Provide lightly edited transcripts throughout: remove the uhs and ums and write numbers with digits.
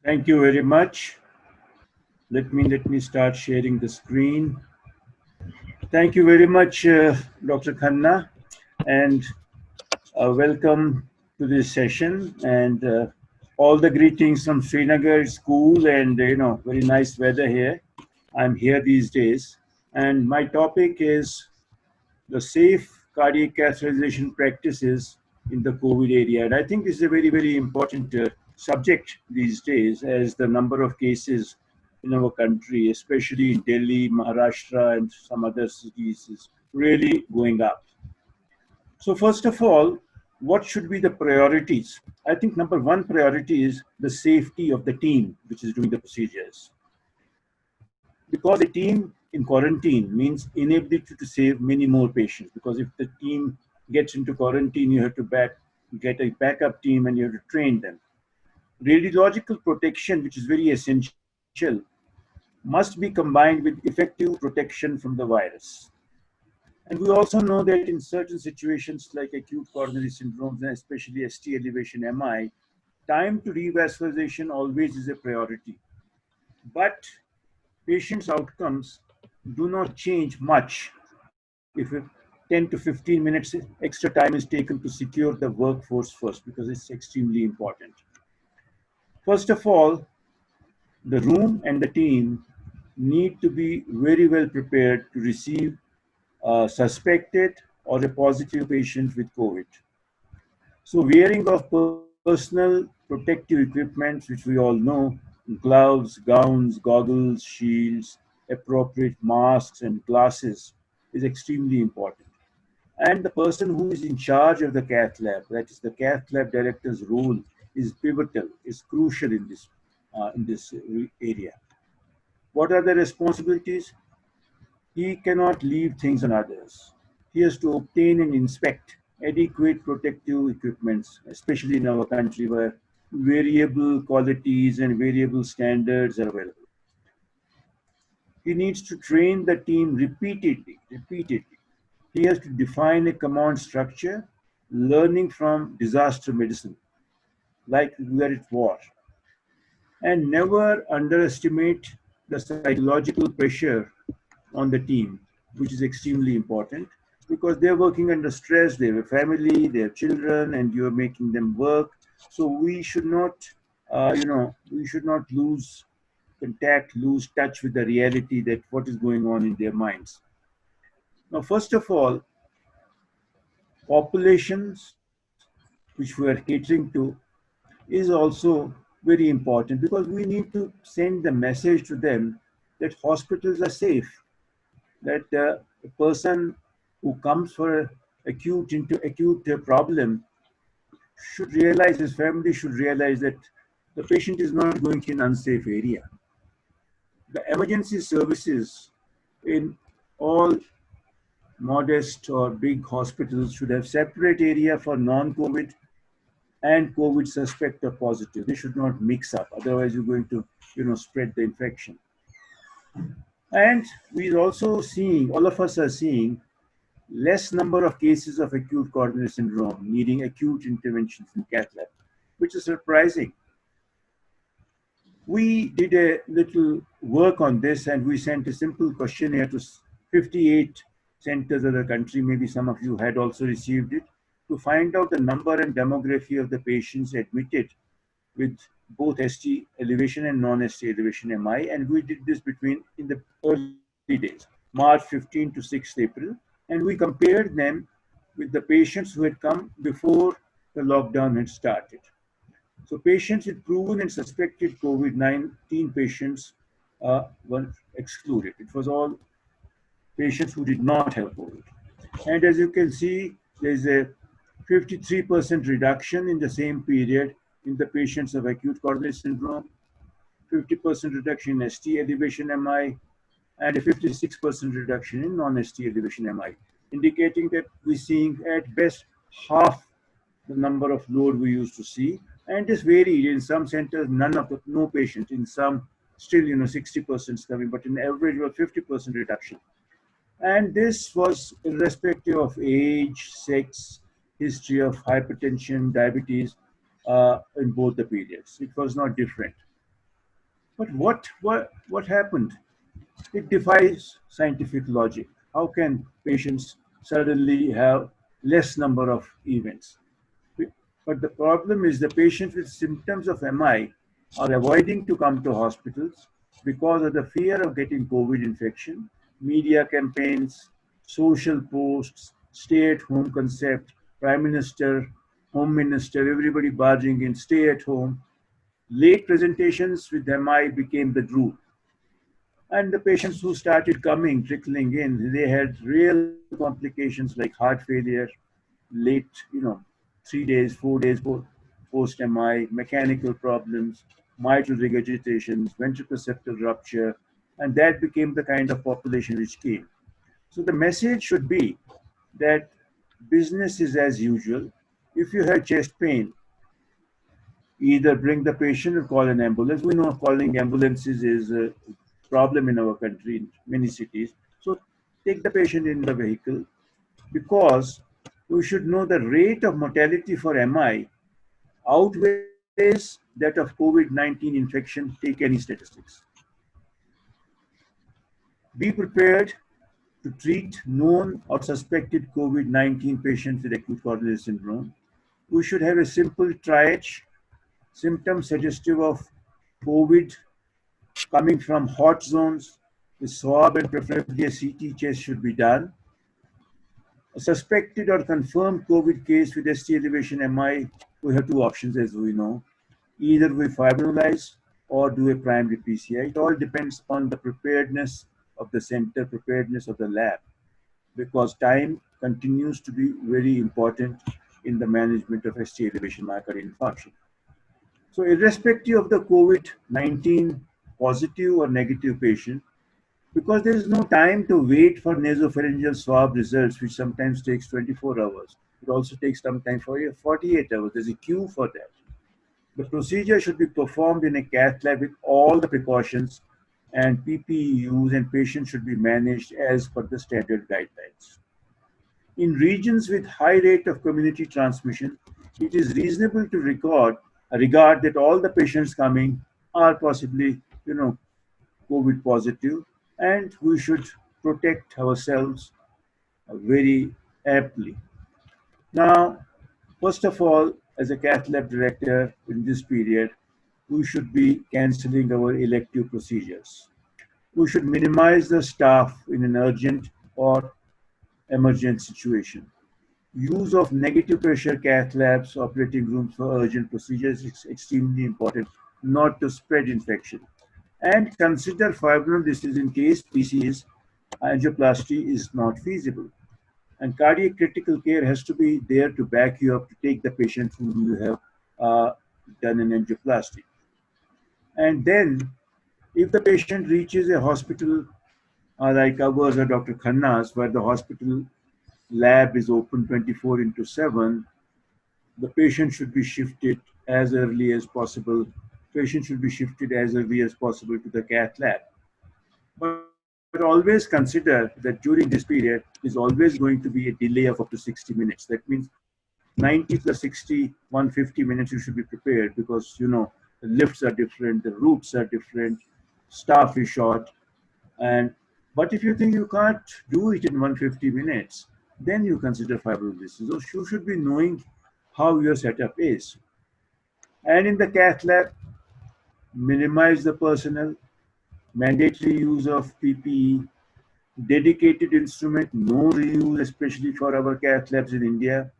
Thank you very much. Let me start sharing the screen. Thank you very much, Dr. Khanna, and welcome to this session. And all the greetings from Srinagar. It's cool and very nice weather here. I'm here these days, and my topic is the safe cardiac catheterization practices in the COVID area. And I think this is a very important subject these days as the number of cases in our country, especially in Delhi, Maharashtra, and some other cities, is really going up. So, first of all, what should be the priorities? I think number one priority is the safety of the team which is doing the procedures. Because a team in quarantine means inability to save many more patients. Because if the team gets into quarantine, you have to get a backup team and you have to train them. Radiological protection, which is very essential, must be combined with effective protection from the virus. And we also know that in certain situations like acute coronary syndromes and especially ST elevation MI, time to revascularization always is a priority. But patients' outcomes do not change much if 10 to 15 minutes extra time is taken to secure the workforce first because it's extremely important. First of all, the room and the team need to be very well prepared to receive a suspected or a positive patient with COVID. So, wearing of personal protective equipment, which we all know, gloves, gowns, goggles, shields, appropriate masks, and glasses, is extremely important. And the person who is in charge of the cath lab, that is the cath lab director's role, is pivotal, is crucial in this area. What are the responsibilities? He cannot leave things on others. He has to obtain and inspect adequate protective equipments, especially in our country where variable qualities and variable standards are available. He needs to train the team repeatedly. He has to define a command structure, learning from disaster medicine, like we are at war. And never underestimate the psychological pressure on the team, which is extremely important because they're working under stress, they have a family, they have children, and you're making them work. So we should not lose contact, lose touch with the reality that what is going on in their minds. Now, first of all, populations which we are catering to is also very important because we need to send the message to them that hospitals are safe, that a person who comes for acute problem should realize, his family should realize that the patient is not going to an unsafe area. The emergency services in all modest or big hospitals should have separate area for non-COVID and COVID suspect or positive. They should not mix up. Otherwise, you're going to, spread the infection. And we're also seeing, all of us are seeing, less number of cases of acute coronary syndrome needing acute interventions in cath lab, which is surprising. We did a little work on this and we sent a simple questionnaire to 58 centers of the country. Maybe some of you had also received it to find out the number and demography of the patients admitted with both ST elevation and non-ST elevation MI. And we did this in the early days, March 15 to 6th April. And we compared them with the patients who had come before the lockdown had started. So patients with proven and suspected COVID-19 patients were excluded. It was all patients who did not have COVID. And as you can see, there's a 53% reduction in the same period in the patients of acute coronary syndrome, 50% reduction in ST elevation MI, and a 56% reduction in non-ST elevation MI, indicating that we're seeing at best half the number of load we used to see. And this varied. In some centers, no patients. In some, still, 60% coming, but in average, was 50% reduction. And this was irrespective of age, sex, history of hypertension, diabetes in both the periods. It was not different. But what happened? It defies scientific logic. How can patients suddenly have less number of events? But the problem is the patients with symptoms of MI are avoiding to come to hospitals because of the fear of getting COVID infection, media campaigns, social posts, stay at home concept, prime minister, home minister, everybody barging in, stay at home. Late presentations with MI became the rule. And the patients who started coming, trickling in, they had real complications like heart failure, late, 3 days, 4 days post MI, mechanical problems, mitral regurgitations, ventricular rupture, and that became the kind of population which came. So the message should be that business is as usual. If you have chest pain, either bring the patient or call an ambulance. We know calling ambulances is a problem in our country, in many cities. So take the patient in the vehicle because we should know the rate of mortality for MI outweighs that of COVID 19 infection. Take any statistics. Be prepared to treat known or suspected COVID 19 patients with acute coronary syndrome. We should have a simple triage, symptoms suggestive of COVID coming from hot zones. The swab and preferably a CT chest should be done. A suspected or confirmed COVID case with ST elevation MI, we have two options as we know. Either we fibrinolyze or do a primary PCI. It all depends on the preparedness of the center, preparedness of the lab, because time continues to be very important in the management of ST elevation myocardial infarction. So irrespective of the COVID-19 positive or negative patient, because there is no time to wait for nasopharyngeal swab results, which sometimes takes 24 hours. It also takes some time for 48 hours. There's a queue for that. The procedure should be performed in a cath lab with all the precautions and PPE use, and patients should be managed as per the standard guidelines. In regions with high rate of community transmission, it is reasonable to regard that all the patients coming are possibly, COVID positive, and we should protect ourselves very aptly. Now, first of all, as a cath lab director in this period, we should be cancelling our elective procedures. We should minimize the staff in an urgent or emergent situation. Use of negative pressure cath labs, operating rooms for urgent procedures is extremely important not to spread infection. And consider fibrinolysis disease in case PC's angioplasty is not feasible. And cardiac critical care has to be there to back you up to take the patient whom you have done an angioplasty. And then, if the patient reaches a hospital like ours or Dr. Khanna's, where the hospital lab is open 24 into 7, the patient should be shifted as early as possible. Patient should be shifted as early as possible to the cath lab. But always consider that during this period is always going to be a delay of up to 60 minutes. That means 90 plus 60, 150 minutes you should be prepared because the lifts are different, the routes are different, staff is short. And but if you think you can't do it in 150 minutes, then you consider fibrosis. So you should be knowing how your setup is. And in the cath lab, minimize the personnel, mandatory use of PPE, dedicated instrument, no reuse, especially for our cath labs in India.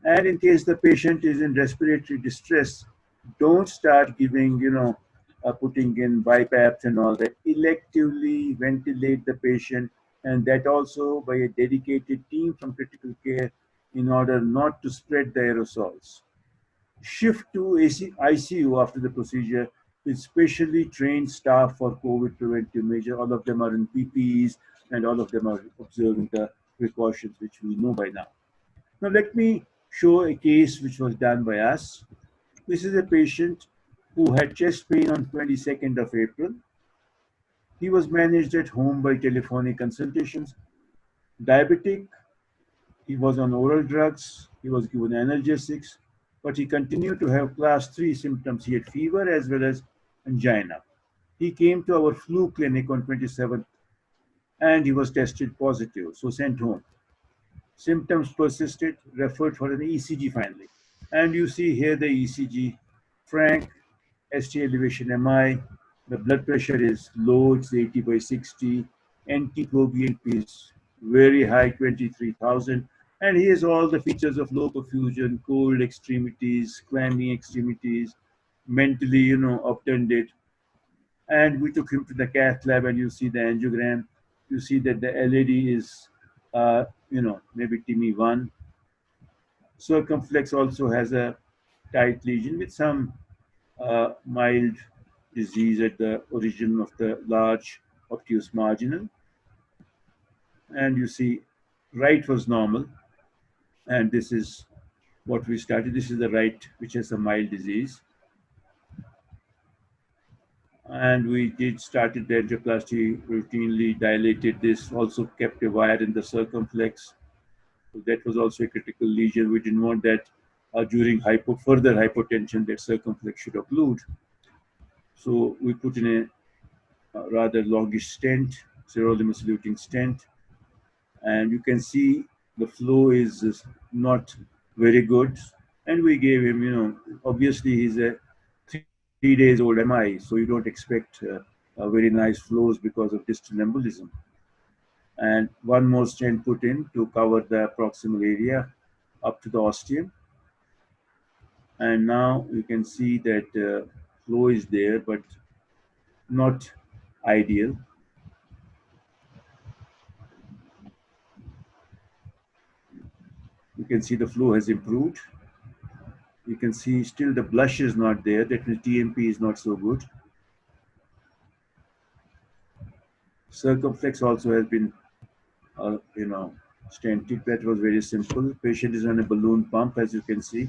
And in case the patient is in respiratory distress, don't start giving, putting in BiPAPs and all that. Electively ventilate the patient, and that also by a dedicated team from critical care in order not to spread the aerosols. Shift to ICU after the procedure with specially trained staff for COVID preventive measure. All of them are in PPEs and all of them are observing the precautions which we know by now. Now let me show a case which was done by us. This is a patient who had chest pain on 22nd of April. He was managed at home by telephonic consultations. Diabetic, he was on oral drugs, he was given analgesics, but he continued to have class 3 symptoms. He had fever as well as angina. He came to our flu clinic on 27th and he was tested positive, so sent home. Symptoms persisted, referred for an ECG finally. And you see here the ECG, frank, ST elevation MI, the blood pressure is low, it's 80 by 60, NT-proBNP is very high, 23,000, and he has all the features of low perfusion, cold extremities, clammy extremities, mentally, obtunded. And we took him to the cath lab, and you see the angiogram. You see that the LAD is, maybe TIMI 1. Circumflex also has a tight lesion with some mild disease at the origin of the large obtuse marginal. And you see, right was normal, and this is what we started. This is the right, which has a mild disease. And we did started the angioplasty routinely, dilated this, also kept a wire in the circumflex. So that was also a critical lesion. We didn't want that during further hypotension that circumflex should occlude. So we put in a rather longish stent, sirolimus eluting stent, and you can see the flow is not very good. And we gave him, obviously he's a 3 days old MI, so you don't expect very nice flows because of distal embolism. And one more stent put in to cover the proximal area up to the ostium. And now you can see that flow is there, but not ideal. You can see the flow has improved. You can see still the blush is not there. That means TMP is not so good. Circumflex also has been, stented. That was very simple. Patient is on a balloon pump, as you can see,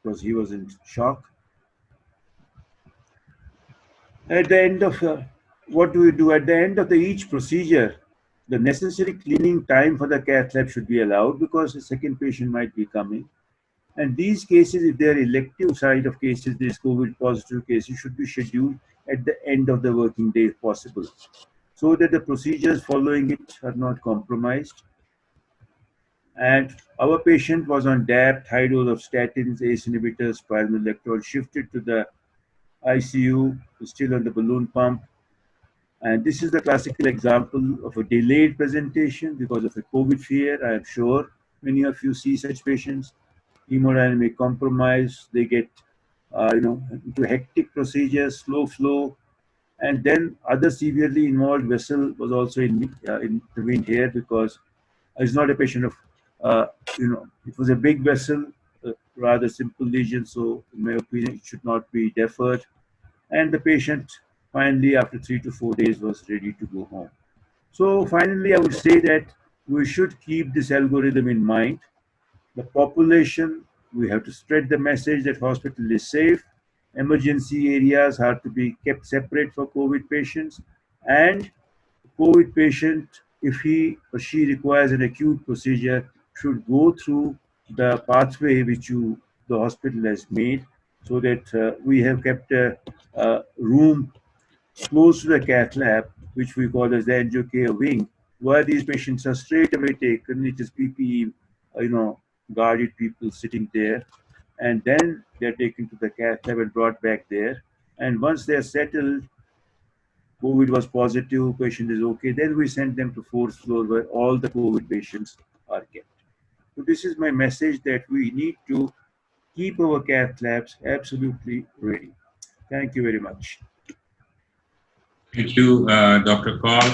because he was in shock. At the end of what do we do? At the end of each procedure, the necessary cleaning time for the cath lab should be allowed because the second patient might be coming. And these cases, if they are elective side of cases, these COVID positive cases should be scheduled at the end of the working day if possible, so that the procedures following it are not compromised. And our patient was on DAPT, high dose of statins, ACE inhibitors, spironolactone, shifted to the ICU, still on the balloon pump. And this is the classical example of a delayed presentation because of a COVID fear. I am sure many of you see such patients. Hemodynamic compromise, they get into hectic procedures, slow flow, and then other severely involved vessel was also intervened here because it's not a patient of, it was a big vessel, rather simple lesion, so in my opinion, it should not be deferred. And the patient finally, after 3 to 4 days, was ready to go home. So finally, I would say that we should keep this algorithm in mind. The population, we have to spread the message that hospital is safe. Emergency areas are to be kept separate for COVID patients. And COVID patient, if he or she requires an acute procedure, should go through the pathway which the hospital has made, so that we have kept a room close to the cath lab, which we call as the angiocare wing, where these patients are straight away taken. It is PPE, guarded people sitting there, and then they're taken to the cath lab and brought back there. And once they're settled, COVID was positive, patient is okay, then we send them to fourth floor where all the COVID patients are kept. So this is my message, that we need to keep our cath labs absolutely ready. Thank you very much. Thank you, Dr. Kaul.